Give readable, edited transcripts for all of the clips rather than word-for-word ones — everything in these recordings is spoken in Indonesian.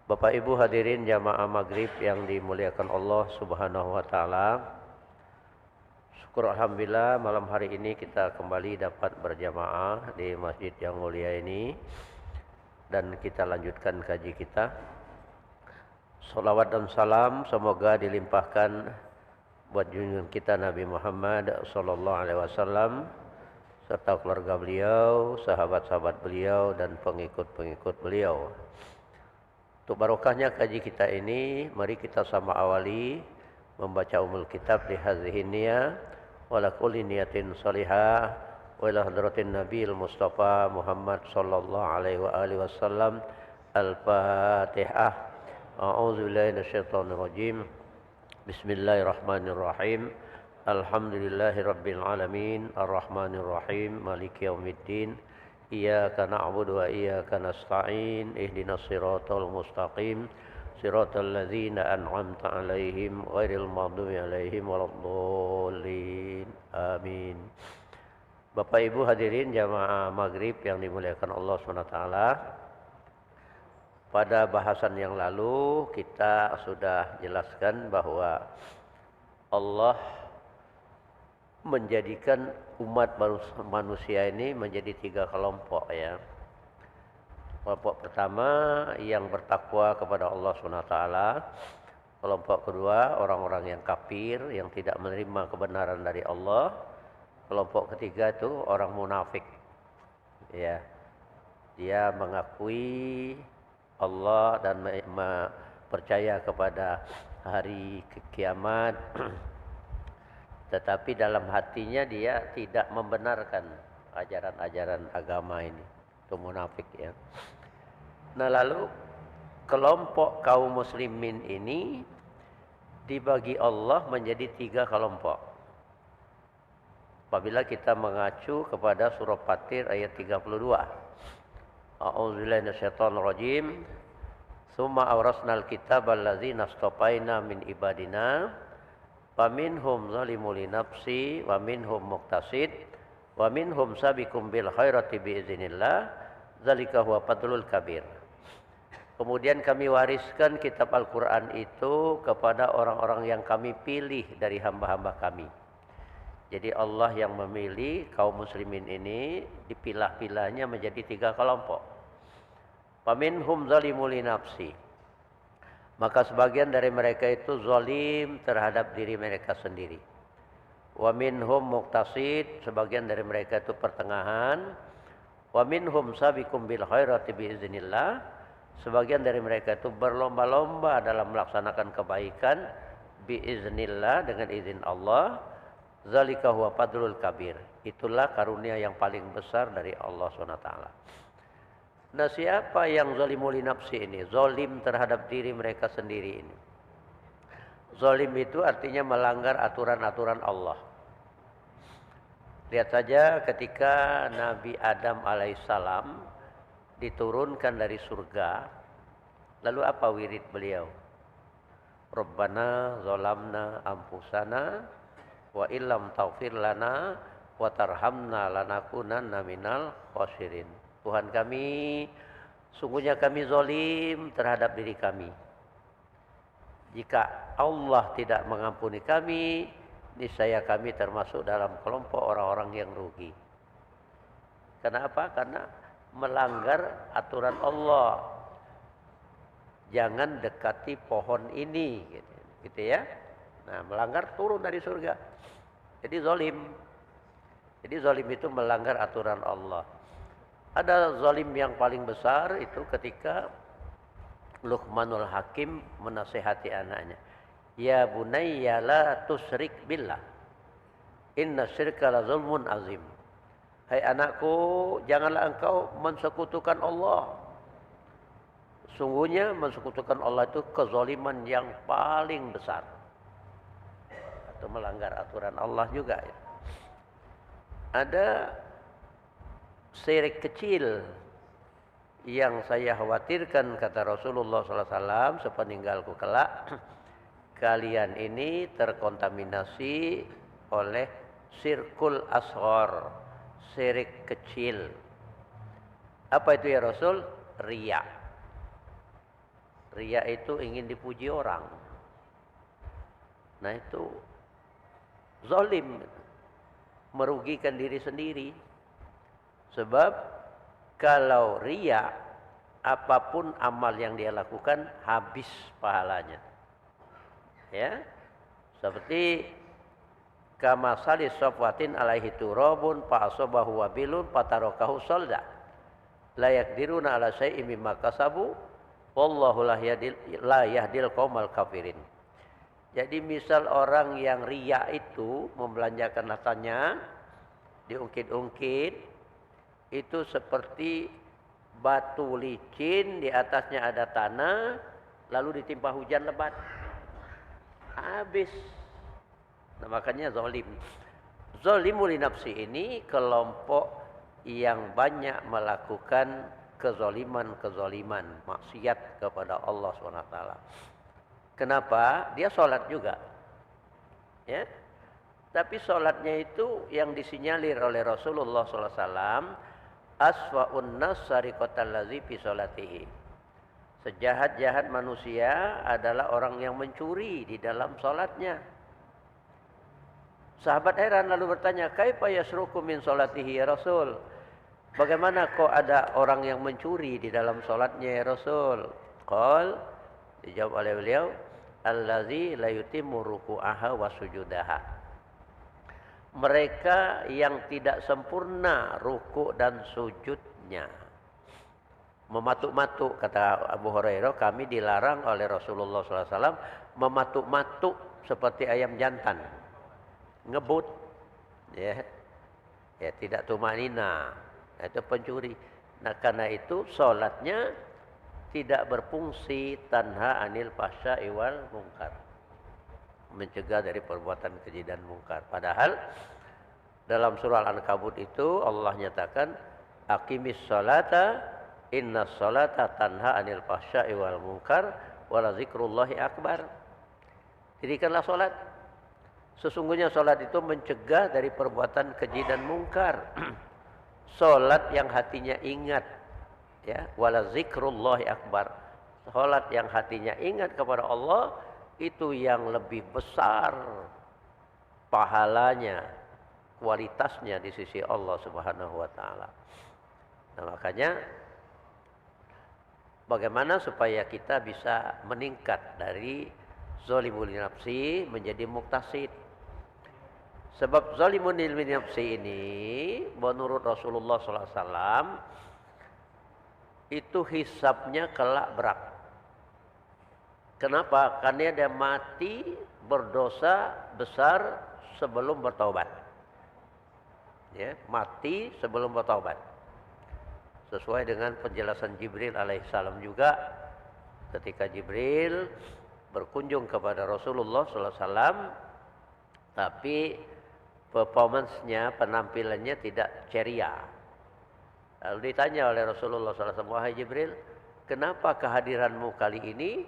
Bapak Ibu hadirin jamaah maghrib yang dimuliakan Allah subhanahu wa ta'ala. Syukur alhamdulillah malam hari ini kita kembali dapat berjamaah di masjid yang mulia ini. Dan kita lanjutkan kaji kita. Salawat dan salam semoga dilimpahkan buat junjungan kita Nabi Muhammad sallallahu alaihi wasallam serta keluarga beliau, sahabat-sahabat beliau dan pengikut-pengikut beliau. Untuk barokahnya kaji kita ini, mari kita sama awali membaca umul kitab di hadhihi niyah wa la kulli niyatin salihah wa ila hadratin nabiyil mustafa Muhammad sallallahu alaihi wa alihi wasallam. Al-Fatihah. A'udzu billahi minasyaitonir rajim. Bismillahirrahmanirrahim. Alhamdulillahi rabbil alamin arrahmanir rahim maliki yaumiddin. Iyyaka na'budu wa iyyaka nasta'in ihdinas siratal mustaqim siratal ladzina an'amta 'alaihim ghairil maghdubi 'alaihim waladdallin. Amin. Bapak Ibu hadirin jamaah maghrib yang dimuliakan Allah SWT. Pada bahasan yang lalu kita sudah jelaskan bahwa Allah menjadikan umat manusia ini menjadi 3 kelompok ya. Kelompok pertama yang bertakwa kepada Allah SWT. Kelompok kedua orang-orang yang kafir yang tidak menerima kebenaran dari Allah. Kelompok ketiga itu orang munafik. Ya. Dia mengakui Allah dan percaya kepada hari kiamat. Tetapi dalam hatinya dia tidak membenarkan ajaran-ajaran agama ini. Itu munafik ya. Nah lalu kelompok kaum muslimin ini dibagi Allah menjadi 3 kelompok. Apabila kita mengacu kepada surah Fatir ayat 32. A'udzubillahi minasyaitonir rajim. Tsumma awrasnal kitabal ladzina astafaina min ibadina. Faminhum zalimun li nafsi wa minhum muqtasid wa minhum sabiqum bil khairati biiznillah zalika huwa fadlul kabir. Kemudian kami wariskan kitab Al-Qur'an itu kepada orang-orang yang kami pilih dari hamba-hamba kami. Jadi Allah yang memilih kaum muslimin ini dipilah-pilahnya menjadi 3 kelompok. Faminhum zalimun li nafsi. Maka sebagian dari mereka itu zalim terhadap diri mereka sendiri. Wa minhum muqtasid, sebagian dari mereka itu pertengahan. Wa minhum sabiqum bil khairati biiznillah, sebagian dari mereka itu berlomba-lomba dalam melaksanakan kebaikan biiznillah dengan izin Allah. Zalika huwa fadlul kabir. Itulah karunia yang paling besar dari Allah SWT. Nah siapa yang zalimul li nafsi ini? Zalim terhadap diri mereka sendiri ini. Zalim itu artinya melanggar aturan-aturan Allah. Lihat saja ketika Nabi Adam alaihissalam diturunkan dari surga. Lalu apa wirid beliau? Rabbana zalamna anfusana wa illam taghfir lana wa tarhamna lanakunanna minal khasirin. Tuhan kami, sungguhnya kami zalim terhadap diri kami. Jika Allah tidak mengampuni kami, niscaya kami termasuk dalam kelompok orang-orang yang rugi. Kenapa? Karena melanggar aturan Allah. Jangan dekati pohon ini, gitu ya. Nah, melanggar turun dari surga. Jadi zalim. Jadi zalim itu melanggar aturan Allah. Ada zalim yang paling besar itu ketika Luqmanul Hakim menasihati anaknya. Ya bunayya la tusyrik billah. Inna syirka la zulmun azim. Hai anakku, janganlah engkau mensekutukan Allah. Sungguhnya mensekutukan Allah itu kezaliman yang paling besar. Atau melanggar aturan Allah juga ya. Ada syirik kecil yang saya khawatirkan kata Rasulullah SAW sepeninggalku kelak kalian ini terkontaminasi oleh syirkul asghar, syirik kecil. Apa itu ya Rasul? Riya. Riya itu ingin dipuji orang. Nah itu zalim, merugikan diri sendiri. Sebab kalau riya, apapun amal yang dia lakukan habis pahalanya. Ya, seperti kama salis safwatin alaihi turabun fa asabahu wabilun fatarakahu salda la yaqdiruna ala syai'in mimma kasabu wallahu la yahdil qaumal kafirin. Jadi misal orang yang riya itu membelanjakan hartanya diungkit-ungkit, itu seperti batu licin, di atasnya ada tanah, lalu ditimpa hujan lebat, habis. Nah, makanya zalim. Zalimul nafsi ini kelompok yang banyak melakukan kezaliman, maksiat kepada Allah SWT. Kenapa? Dia sholat juga. Ya. Tapi sholatnya itu yang disinyalir oleh Rasulullah SAW, aswa'un nas sariqatal ladzi fi sholatihi. Sejahat-jahat manusia adalah orang yang mencuri di dalam sholatnya. Sahabat heran lalu bertanya, kaifa yasruku min sholatihi ya Rasul? Bagaimana kok ada orang yang mencuri di dalam sholatnya ya Rasul? Qal, dijawab oleh beliau, allazi la yutimmu ruku'aha wa sujudaha. Mereka yang tidak sempurna ruku' dan sujudnya. Mematuk-matuk, kata Abu Hurairah, kami dilarang oleh Rasulullah SAW mematuk-matuk seperti ayam jantan. Ngebut, ya tidak tumanina, itu pencuri. Nah karena itu sholatnya tidak berfungsi tanha anil fahsya'i wal munkar, mencegah dari perbuatan keji dan munkar. Padahal dalam surah Al-Ankabut itu Allah nyatakan aqimis sholata innas sholata tanha anil fahsya'i wal munkar wala zikrullahi akbar. Dirikanlah sholat. Sesungguhnya sholat itu mencegah dari perbuatan keji dan mungkar. Sholat yang hatinya ingat, ya, wala zikrullahi akbar. Sholat yang hatinya ingat kepada Allah, itu yang lebih besar pahalanya, kualitasnya di sisi Allah Subhanahu wa taala. Nah, makanya bagaimana supaya kita bisa meningkat dari zalimul nafsi menjadi muktasid? Sebab zalimun nafsi ini menurut Rasulullah SAW itu hisabnya kelak berat. Kenapa? Karena dia mati berdosa besar sebelum bertaubat. Ya, mati sebelum bertaubat. Sesuai dengan penjelasan Jibril alaihissalam juga, ketika Jibril berkunjung kepada Rasulullah SAW, tapi performance-nya, penampilannya tidak ceria. Lalu ditanya oleh Rasulullah SAW, wahai Jibril, kenapa kehadiranmu kali ini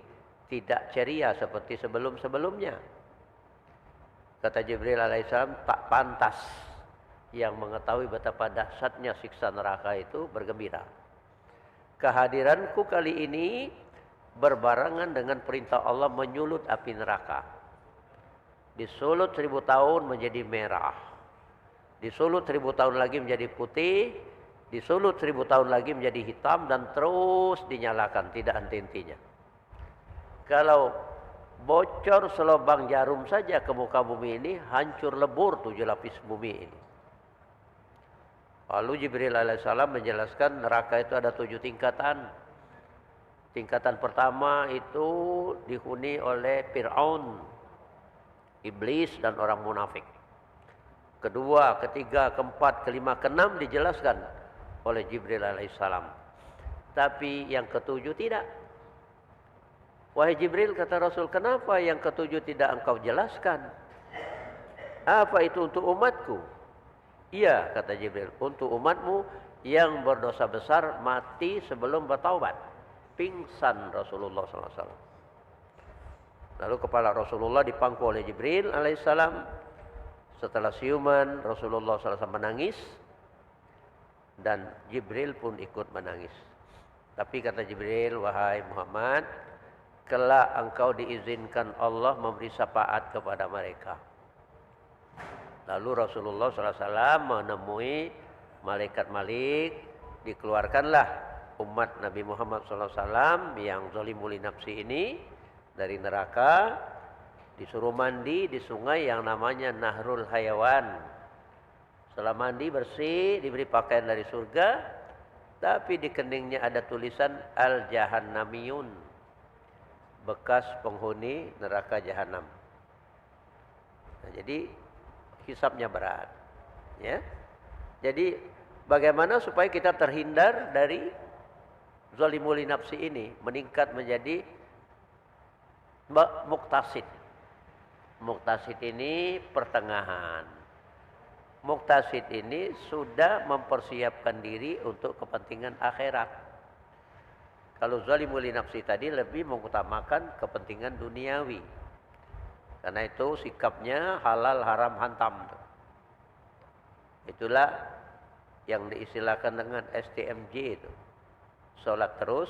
tidak ceria seperti sebelum-sebelumnya? Kata Jibril alaihissalam, tak pantas yang mengetahui betapa dahsyatnya siksa neraka itu bergembira. Kehadiranku kali ini berbarengan dengan perintah Allah menyulut api neraka. Disulut 1000 tahun menjadi merah. Disulut 1000 tahun lagi menjadi putih. Disulut 1000 tahun lagi menjadi hitam dan terus dinyalakan, tidak henti-hentinya. Kalau bocor selubang jarum saja ke muka bumi ini, hancur lebur 7 lapis bumi ini. Lalu Jibril alaihissalam menjelaskan neraka itu ada 7 tingkatan. Tingkatan pertama itu dihuni oleh Fir'aun, iblis dan orang munafik. Kedua, ketiga, keempat, kelima, keenam dijelaskan oleh Jibril alaihissalam. Tapi yang ketujuh tidak. Wahai Jibril, kata Rasul, kenapa yang ketujuh tidak engkau jelaskan? Apa itu untuk umatku? Iya, kata Jibril, untuk umatmu yang berdosa besar mati sebelum bertaubat. Pingsan Rasulullah SAW. Lalu kepala Rasulullah dipangku oleh Jibril alaihissalam. Setelah siuman, Rasulullah SAW menangis. Dan Jibril pun ikut menangis. Tapi kata Jibril, wahai Muhammad, kelak engkau diizinkan Allah memberi syafaat kepada mereka. Lalu Rasulullah SAW menemui malaikat Malik, dikeluarkanlah umat Nabi Muhammad SAW yang zalimul nafsi ini dari neraka, disuruh mandi di sungai yang namanya Nahrul Hayawan. Setelah mandi bersih, diberi pakaian dari surga, tapi di keningnya ada tulisan Al-Jahannamiyun, bekas penghuni neraka jahanam. Nah, jadi hisabnya berat, ya. Jadi bagaimana supaya kita terhindar dari zalimul nafsi ini, meningkat menjadi muktasid. Muktasid ini pertengahan. Muktasid ini sudah mempersiapkan diri untuk kepentingan akhirat. Kalau zalimul nafsi tadi lebih mengutamakan kepentingan duniawi. Karena itu sikapnya halal haram hantam. Itulah yang diistilahkan dengan STMJ itu. Sholat terus,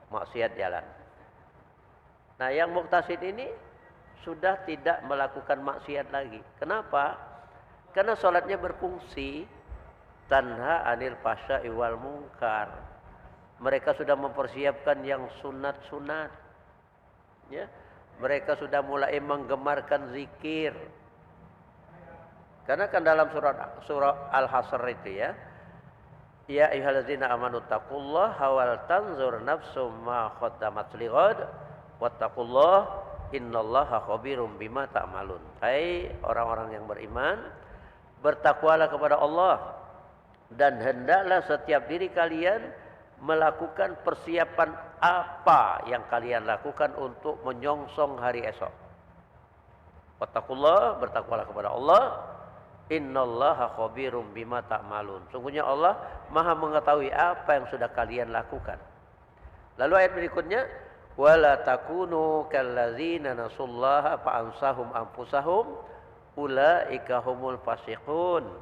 maksiat jalan. Nah, yang muktasid ini sudah tidak melakukan maksiat lagi. Kenapa? Karena sholatnya berfungsi tanha anil fasya'i wal munkar. Mereka sudah mempersiapkan yang sunat-sunat. Ya. Mereka sudah mulai menggemarkan zikir. Karena kan dalam surah Al-Hasr itu ya. Ya ayyuhallazina amanu taqullaha wal tanzur nafsum ma qaddamat lighad wattaqullaha innallaha khabirum bima ta'malun. Hai orang-orang yang beriman, bertakwalah kepada Allah dan hendaklah setiap diri kalian melakukan persiapan apa yang kalian lakukan untuk menyongsong hari esok. Wattaqullah, bertakwalah kepada Allah. Innallaha khabirum bima ta'malun. Sungguhnya Allah Maha mengetahui apa yang sudah kalian lakukan. Lalu ayat berikutnya, wala takunu kallazina nasullaha fa'ansahum anfusahum ulaika humul fasiqun.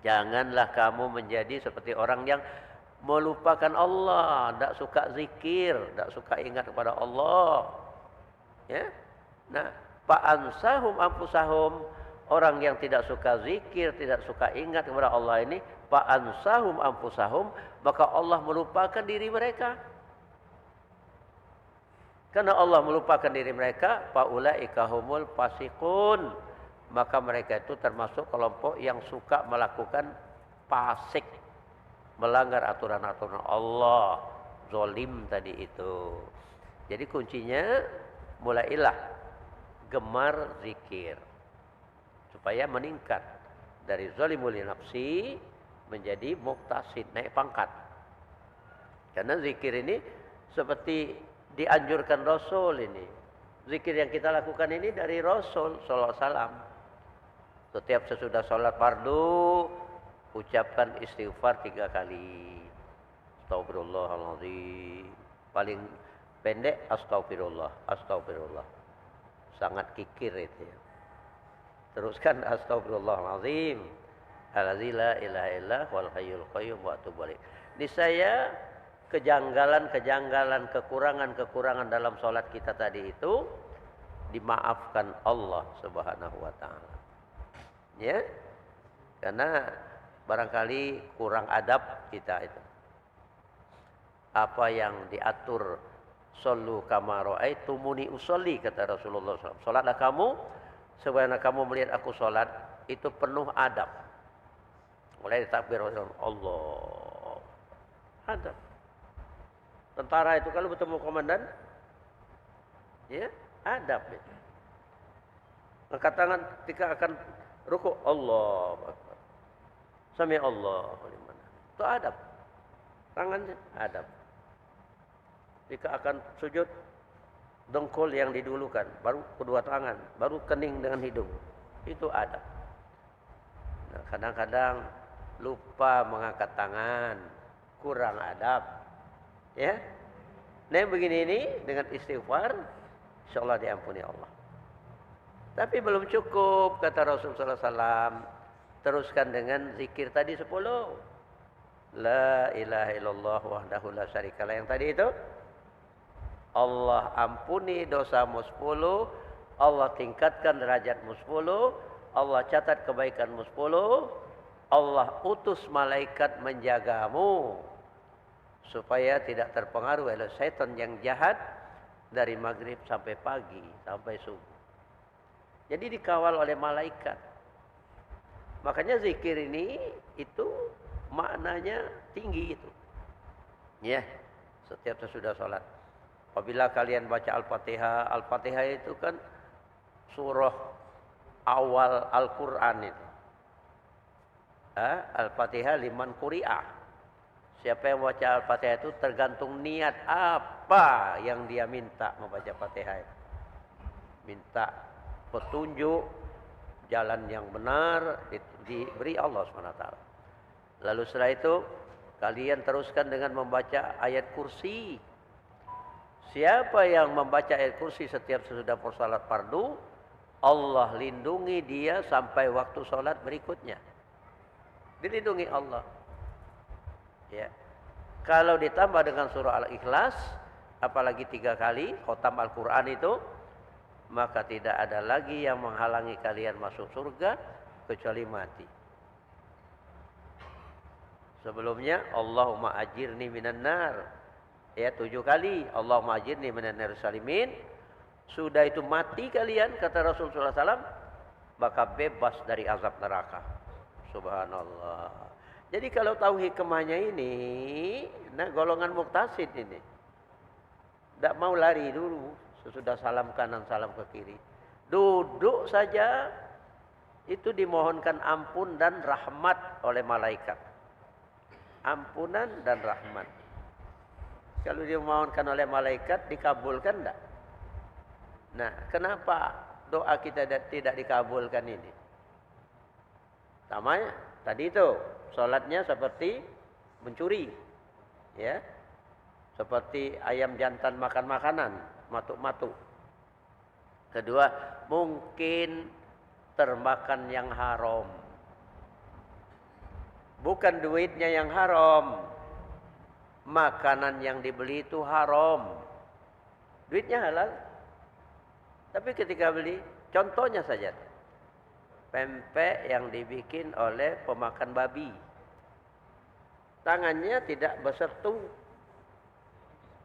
Janganlah kamu menjadi seperti orang yang melupakan Allah, tidak suka zikir, tidak suka ingat kepada Allah. Ya. Nah, fa'ansahum anfusahum, orang yang tidak suka zikir, tidak suka ingat kepada Allah ini, fa'ansahum anfusahum, maka Allah melupakan diri mereka. Karena Allah melupakan diri mereka, faulaika humul fasiqun, maka mereka itu termasuk kelompok yang suka melakukan fasik, melanggar aturan-aturan Allah, zalim tadi itu. Jadi kuncinya mulailah gemar zikir supaya meningkat dari zalimul nafsi menjadi muktasid, naik pangkat. Karena zikir ini seperti dianjurkan Rasul ini. Zikir yang kita lakukan ini dari Rasul sallallahu alaihi wasallam. Setiap sesudah sholat fardu, ucapkan istighfar 3 kali. Astagfirullahaladzim. Paling pendek astagfirullah, astagfirullah. Sangat kikir itu ya. Teruskan astagfirullahaladzim. Alladzi la ilaha illa huwal hayyul qayyum wa atubu ilaih. Niscaya kejanggalan-kejanggalan, kekurangan-kekurangan dalam sholat kita tadi itu dimaafkan Allah Subhanahu wa taala. Ya. Karena barangkali kurang adab kita itu. Apa yang diatur sallu kama ra'aitumuni usolli, kata Rasulullah SAW. Salatlah kamu sebagaimana kamu melihat aku salat, itu penuh adab. Mulai takbir Allah. Adab. Tentara itu kalau bertemu komandan, ya, adab itu. Angkat tangan ketika akan rukuk, Allah Akbar. Sami Allah liman. Itu adab. Tangannya adab. Jika akan sujud, dengkul yang didulukan, baru kedua tangan, baru kening dengan hidung. Itu adab. Nah, kadang-kadang lupa mengangkat tangan, kurang adab. Ya. Nah, begini ini dengan istighfar, insyaallah diampuni Allah. Tapi belum cukup, kata Rasulullah SAW. Teruskan dengan zikir tadi 10. La ilaha illallah wahdahu la syarikalah. Yang tadi itu Allah ampuni dosamu 10, Allah tingkatkan derajatmu 10, Allah catat kebaikanmu 10, Allah utus malaikat menjagamu supaya tidak terpengaruh oleh setan yang jahat dari maghrib sampai pagi, sampai subuh. Jadi dikawal oleh malaikat. Makanya zikir ini itu maknanya tinggi itu. Ya, setiap sesudah sholat. Apabila kalian baca Al-Fatihah, Al-Fatihah itu kan surah awal Al-Quran itu. Al-Fatihah liman quri'ah. Siapa yang baca Al-Fatihah itu tergantung niat apa yang dia minta membaca Fatihah itu. Minta petunjuk jalan yang benar diberi Allah SWT. Lalu setelah itu kalian teruskan dengan membaca ayat kursi. Siapa yang membaca ayat kursi setiap sesudah salat fardu, Allah lindungi dia sampai waktu salat berikutnya. Dilindungi Allah. Ya. Kalau ditambah dengan surah Al-Ikhlas, apalagi 3 kali khotam Al-Quran itu, maka tidak ada lagi yang menghalangi kalian masuk surga kecuali mati. Sebelumnya Allahumma ajirni minan nar. Ya 7 kali Allahumma ajirni minan nar salimin. Sudah itu mati kalian kata Rasulullah SAW, maka bebas dari azab neraka. Subhanallah. Jadi kalau tahu hikmahnya ini, nah golongan muktasid ini tidak mau lari dulu sesudah salam kanan salam ke kiri. Duduk saja itu dimohonkan ampun dan rahmat oleh malaikat. Ampunan dan rahmat. Kalau dimohonkan oleh malaikat dikabulkan enggak? Nah, kenapa doa kita tidak dikabulkan ini? Sama tadi itu, salatnya seperti mencuri. Ya. Seperti ayam jantan makan makanan, matuk-matuk. Kedua, mungkin termakan yang haram. Bukan duitnya yang haram. Makanan yang dibeli itu haram. Duitnya halal. Tapi ketika beli, contohnya saja. Pempek yang dibikin oleh pemakan babi. Tangannya tidak besertu.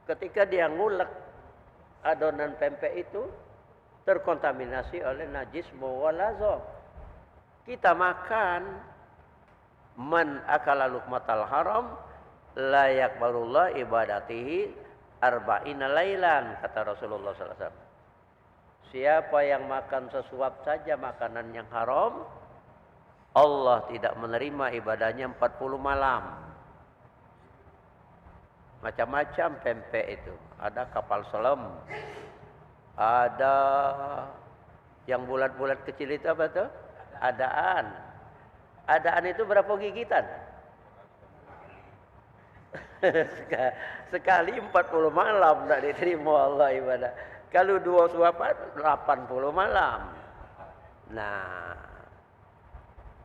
Ketika dia ngulek adonan pempek itu, terkontaminasi oleh najis muwalazo. Kita makan, man akala luqmatal haram, la yakbarullah ibadatihi arba'ina lailan, kata Rasulullah SAW. Siapa yang makan sesuap saja makanan yang haram, Allah tidak menerima ibadahnya 40 malam. Macam-macam pempek itu. Ada kapal selam. Ada yang bulat-bulat kecil itu apa tuh? Adaan. Adaan itu berapa gigitan? Sekali 40 malam tidak diterima Allah ibadah. Kalau 2 suapan 80 malam. Nah,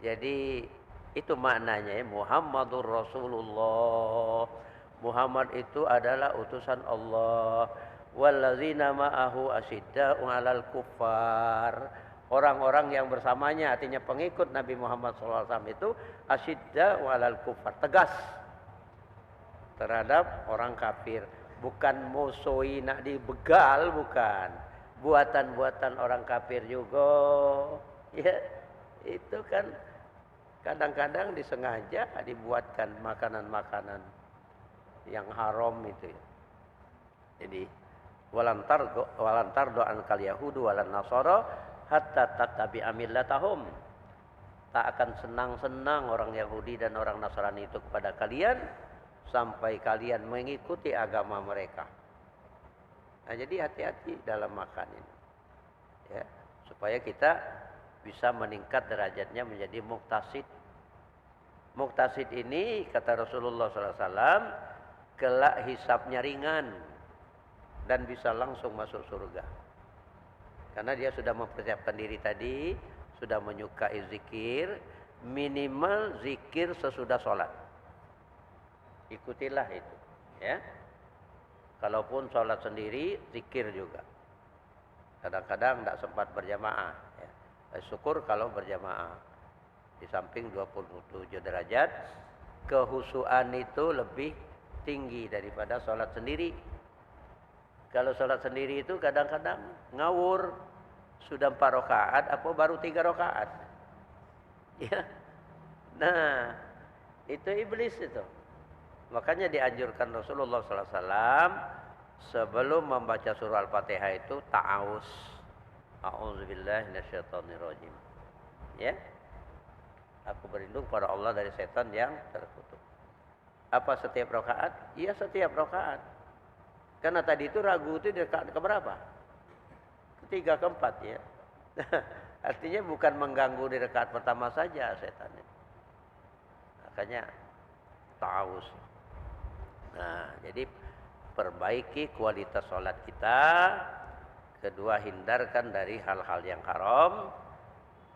jadi itu maknanya Muhammadur Rasulullah. Muhammad itu adalah utusan Allah. Wallazina ma'ahu asyidda'u 'alal kuffar. Orang-orang yang bersamanya, artinya pengikut Nabi Muhammad SAW itu asyidda'u 'alal kuffar, tegas terhadap orang kafir. Bukan musuhi nak dibegal, bukan. Buatan-buatan orang kafir juga. Ya, itu kan kadang-kadang disengaja dibuatkan makanan-makanan yang haram itu. Jadi walantar doan kal yahudu walan nasara hatta tattabi'a millatahum. Tak akan senang-senang orang Yahudi dan orang Nasrani itu kepada kalian sampai kalian mengikuti agama mereka. Nah, jadi hati-hati dalam makan ini. Ya, supaya kita bisa meningkat derajatnya menjadi muktasid. Muktasid ini kata Rasulullah SAW, kelak hisabnya ringan dan bisa langsung masuk surga. Karena dia sudah mempersiapkan diri tadi, sudah menyukai zikir, minimal zikir sesudah sholat. Ikutilah itu, ya. Kalaupun sholat sendiri, zikir juga. Kadang-kadang tidak sempat berjamaah. Ya. Syukur kalau berjamaah. Di samping 27 derajat, kehusuan itu lebih tinggi daripada sholat sendiri. Kalau sholat sendiri itu kadang-kadang ngawur. Sudah 4 rakaat, apa baru 3 rakaat. Ya. Nah, itu iblis itu. Makanya dianjurkan Rasulullah SAW sebelum membaca surah Al-Fatihah itu ta'awuz. A'udzubillahi minasyaitonirrajim. Ya. Aku berlindung pada Allah dari setan yang terkutuk. Apa setiap rakaat? Iya, setiap rakaat. Karena tadi itu ragu itu di rakaat keberapa? Ketiga, keempat ya. Artinya bukan mengganggu di rakaat pertama saja setannya. Makanya ta'awuz. Nah, jadi perbaiki kualitas sholat kita. Kedua, hindarkan dari hal-hal yang haram.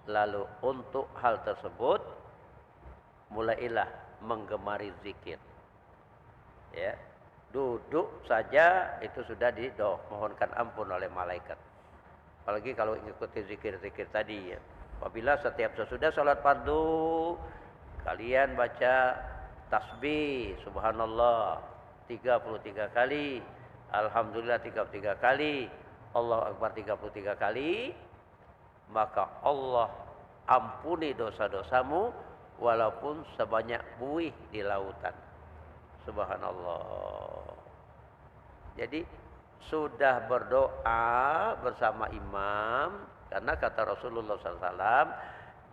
Lalu untuk hal tersebut, mulailah menggemari zikir. Ya, duduk saja itu sudah dimohonkan ampun oleh malaikat. Apalagi kalau mengikuti zikir-zikir tadi ya. Apabila setiap sesudah sholat fardu, kalian baca tasbih subhanallah 33 kali, alhamdulillah 33 kali, Allahu akbar 33 kali, maka Allah ampuni dosa-dosamu walaupun sebanyak buih di lautan. Subhanallah. Jadi sudah berdoa bersama imam, karena kata Rasulullah SAW,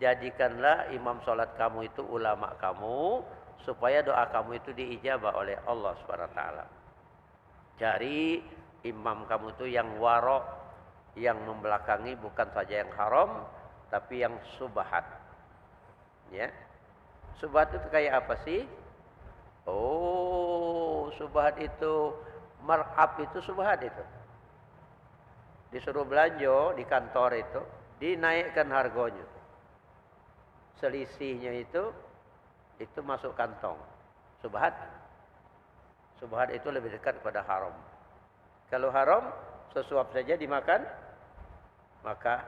jadikanlah imam sholat kamu itu ulama kamu, supaya doa kamu itu diijabah oleh Allah SWT. Cari imam kamu itu yang warok, yang membelakangi bukan saja yang haram, tapi yang subhat. Ya, subhat itu kayak apa sih? Oh, subhat itu markup itu subhat itu. Disuruh belanja di kantor itu, dinaikkan harganya. Selisihnya itu masuk kantong. Subhat. Subhat itu lebih dekat kepada haram. Kalau haram, sesuap saja dimakan, maka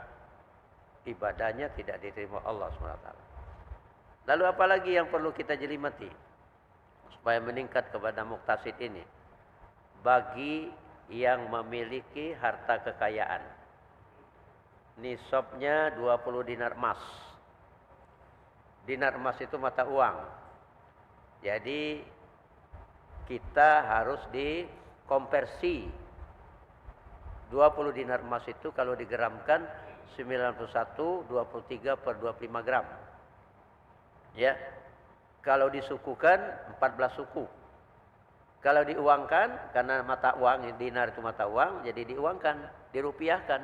ibadahnya tidak diterima Allah SWT. Lalu apalagi yang perlu kita jelimati supaya meningkat kepada muktasid ini? Bagi yang memiliki harta kekayaan, nisabnya 20 dinar emas. Dinar emas itu mata uang. Jadi kita harus dikonversi. 20 dinar emas itu kalau digeramkan 91,23/25 gram. Ya. Kalau disukukan 14 suku. Kalau diuangkan, karena mata uang, dinar itu mata uang, jadi diuangkan, dirupiahkan.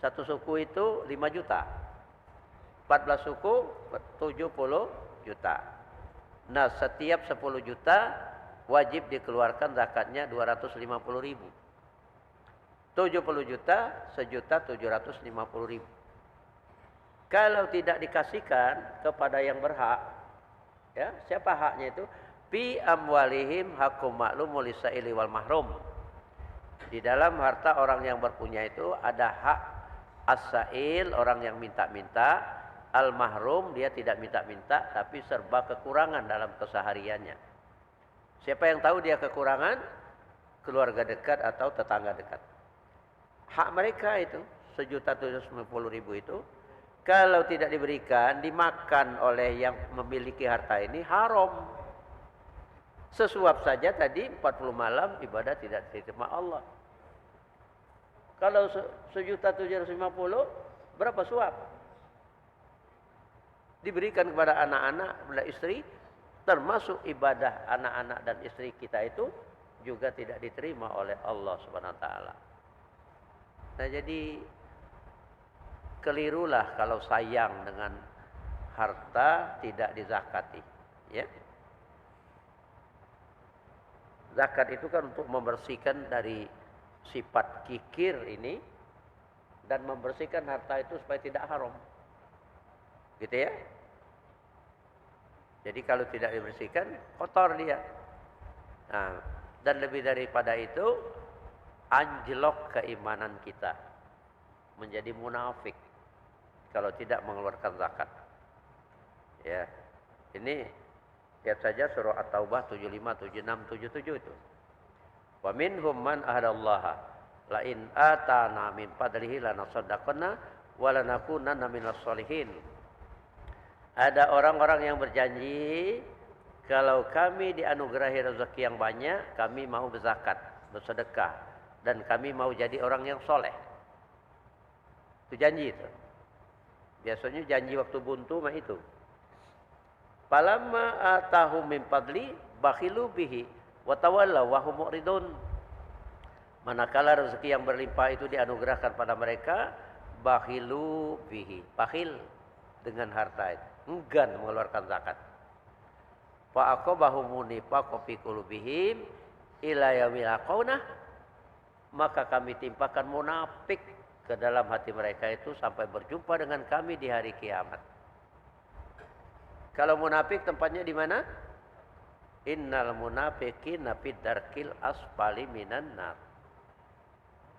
Satu suku itu 5 juta. 14 suku 70 juta. Nah, setiap 10 juta wajib dikeluarkan zakatnya 250.000. 70 juta, 1.750.000. Kalau tidak dikasihkan kepada yang berhak, ya, siapa haknya itu? Fi amwalihim haqqum ma'lum lisaili wal mahrum. Di dalam harta orang yang berpunya itu ada hak as-sa'il, orang yang minta-minta, al-mahrum, dia tidak minta-minta tapi serba kekurangan dalam kesehariannya. Siapa yang tahu dia kekurangan? Keluarga dekat atau tetangga dekat. Hak mereka itu 1.750.000 itu kalau tidak diberikan, dimakan oleh yang memiliki harta ini haram. Sesuap saja tadi 40 malam ibadah tidak diterima Allah. Kalau 1.750.000 berapa suap? Diberikan kepada anak-anak, kepada istri, termasuk ibadah anak-anak dan istri kita itu juga tidak diterima oleh Allah Subhanahu wa taala. Nah, jadi kelirulah kalau sayang dengan harta tidak dizakati, ya. Zakat itu kan untuk membersihkan dari sifat kikir ini dan membersihkan harta itu supaya tidak haram. Gitu ya. Jadi kalau tidak dibersihkan, kotor dia. Nah, Dan lebih daripada itu, anjlok keimanan kita. Menjadi munafik kalau tidak mengeluarkan zakat. Ya. Ini lihat saja surah At-Taubah 75, 76, 77 itu. Wa minhum man ahadallaha la in atana min fadlihi lanasaddaqanna wa lanakunanna minas sholihin. Ada orang-orang yang berjanji, kalau kami dianugerahi rezeki yang banyak, kami mau berzakat, bersedekah, dan kami mau jadi orang yang soleh. Itu janji itu. Biasanya janji waktu buntu mah itu. Falamma atahum min fadli bakhilu bihi wa tawallaw wa hum mu'ridun. Manakala rezeki yang berlimpah itu dianugerahkan pada mereka, bakhilu bihi, bakhil dengan harta itu, enggan mengeluarkan zakat. Fa aqabahum nifaqu fi qulubihim ila yaumil qiyamah, maka kami timpakan munafik ke dalam hati mereka itu sampai berjumpa dengan kami di hari kiamat. Kalau munafik tempatnya di mana? Innal munafiqina fid darkil asfali minan nar.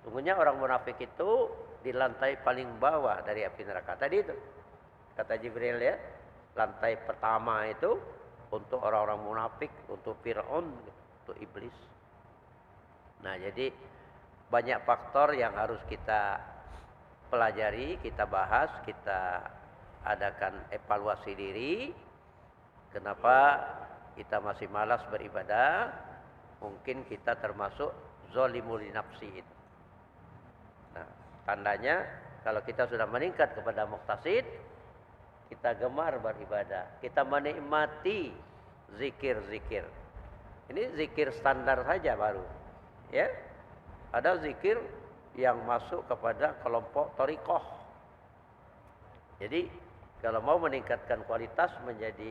Sungguhnya orang munafik itu di lantai paling bawah dari api neraka. Tadi itu kata Jibril ya, lantai pertama itu untuk orang-orang munafik, untuk Fir'aun, untuk iblis. Nah, jadi banyak faktor yang harus kita pelajari, kita bahas, kita adakan evaluasi diri. Kenapa kita masih malas beribadah? Mungkin kita termasuk zalimul nafsi itu. Nah, tandanya kalau kita sudah meningkat kepada muqtasid, kita gemar beribadah, kita menikmati zikir-zikir. Ini zikir standar saja baru. Ya. Ada zikir yang masuk kepada kelompok thariqah. Jadi kalau mau meningkatkan kualitas menjadi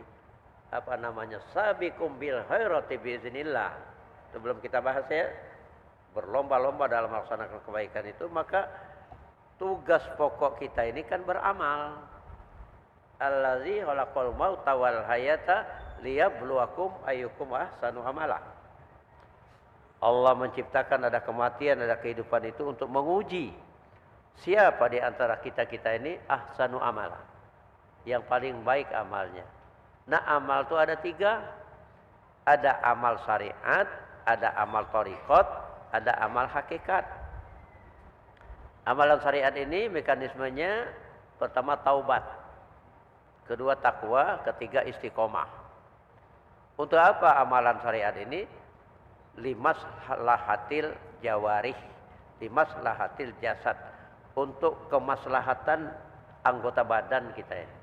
sabiqum bil khairati biiznillah. Sebelum kita bahas ya, berlomba-lomba dalam melaksanakan kebaikan itu, maka tugas pokok kita ini kan beramal. Allazi khalaqal mauta wal hayata liyabluwakum ayyukum ahsanu amala. Allah menciptakan ada kematian, ada kehidupan itu untuk menguji siapa di antara kita-kita ini ahsanu amala, yang paling baik amalnya. Nah, amal itu ada 3. Ada amal syariat, ada amal thariqat, ada amal hakikat. Amalan syariat ini mekanismenya pertama taubat, kedua takwa, ketiga istiqomah. Untuk apa amalan syariat ini? Limaslahatil jawarih, limaslahatil jasad, untuk kemaslahatan anggota badan kita ini,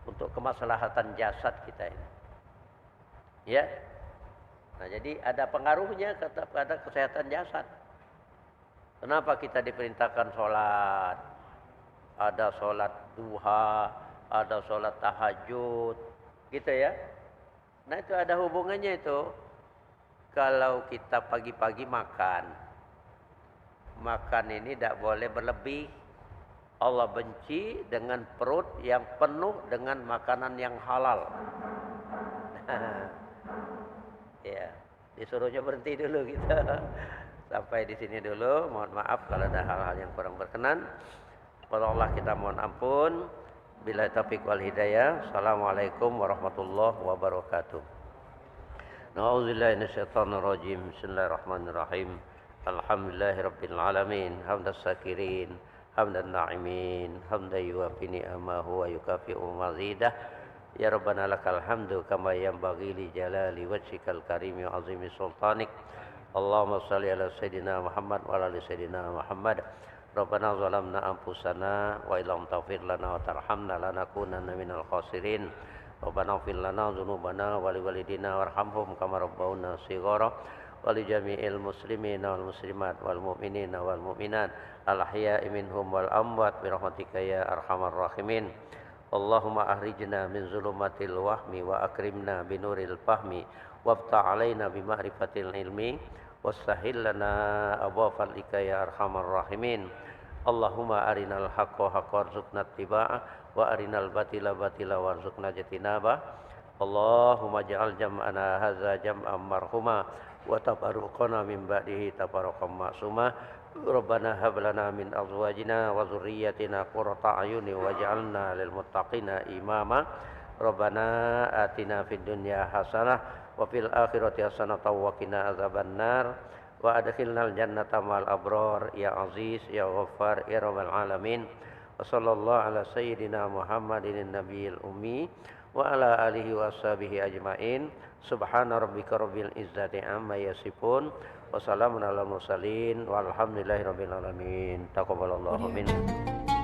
untuk kemaslahatan jasad kita ini. Ya. Nah, jadi ada pengaruhnya kepada kesehatan jasad. Kenapa kita diperintahkan sholat? Ada sholat duha, ada sholat tahajud, gitu ya. Nah, itu ada hubungannya itu. Kalau kita pagi-pagi makan ini tidak boleh berlebih. Allah benci dengan perut yang penuh dengan makanan yang halal. Ya, disuruhnya berhenti dulu kita. Sampai di sini dulu. Mohon maaf kalau ada hal-hal yang kurang berkenan. Kepada Allah kita mohon ampun. Billahi taufiq wal hidayah. Assalamualaikum warahmatullahi wabarakatuh. Na'udzubillahi minasyaitonir rajim. Bismillahirrahmanirrahim. Alhamdulillahirabbil alamin. Hamdas syakirin, hamdan na'imin, hamdan yuwafi ni'amahu wa yukafi'u mazidah. Ya Rabbana lakal hamdu kama yanbaghi li jalali wajhikal karimi wa azimi sultanik. Allahumma shalli ala sayyidina Muhammad wa ala ali sayyidina Muhammad. Rabbana zalamna anfusana wa illam taghfir lana wa tarhamna lanakunanna minal khasirin. Rabbana ighfir lana dzunubana wa liwalidina warhamhum kama rabbawna shighara wa li jami'il muslimina wal muslimat wal mu'minina wal mu'minat al ahya'i minhum wal amwat bi rahmatika ya arhamar rahimin. Allahumma ahrijna min zulumatil wahmi wa akrimna binuril fahmi wabta' alaina bi ma'rifatil ilmi wassahhil lana abwaab fadlika ya arhamar rahimin. Allahumma arinal haqqa haqqan warzuqna ittiba'ah wa arinal batila batila warzuqna ijtinabah. Allahumma ja'al jam'ana hadza jam'an marhuma wa tabarruqana min ba'dihi tabarruqan ma'suma. Rabbana hab lana min azwajina wa dzurriyyatina qurrata a'yuni waj'alna lil muttaqina imama. Rabbana atina fid dunya hasanah wa fil akhirati hasanah wa qina azabannar wa adkhilnal jannata ma'al abrar ya aziz ya ghaffar ya rabbal alamin. Wa sallallahu ala sayyidina Muhammadin nabiyil ummi wa ala alihi wa ashabihi ajmain. Subhana rabbika rabbil izzati amma yasifun wa salamun alal mursalin walhamdulillahi rabbil alamin. Taqabbalallahu minna.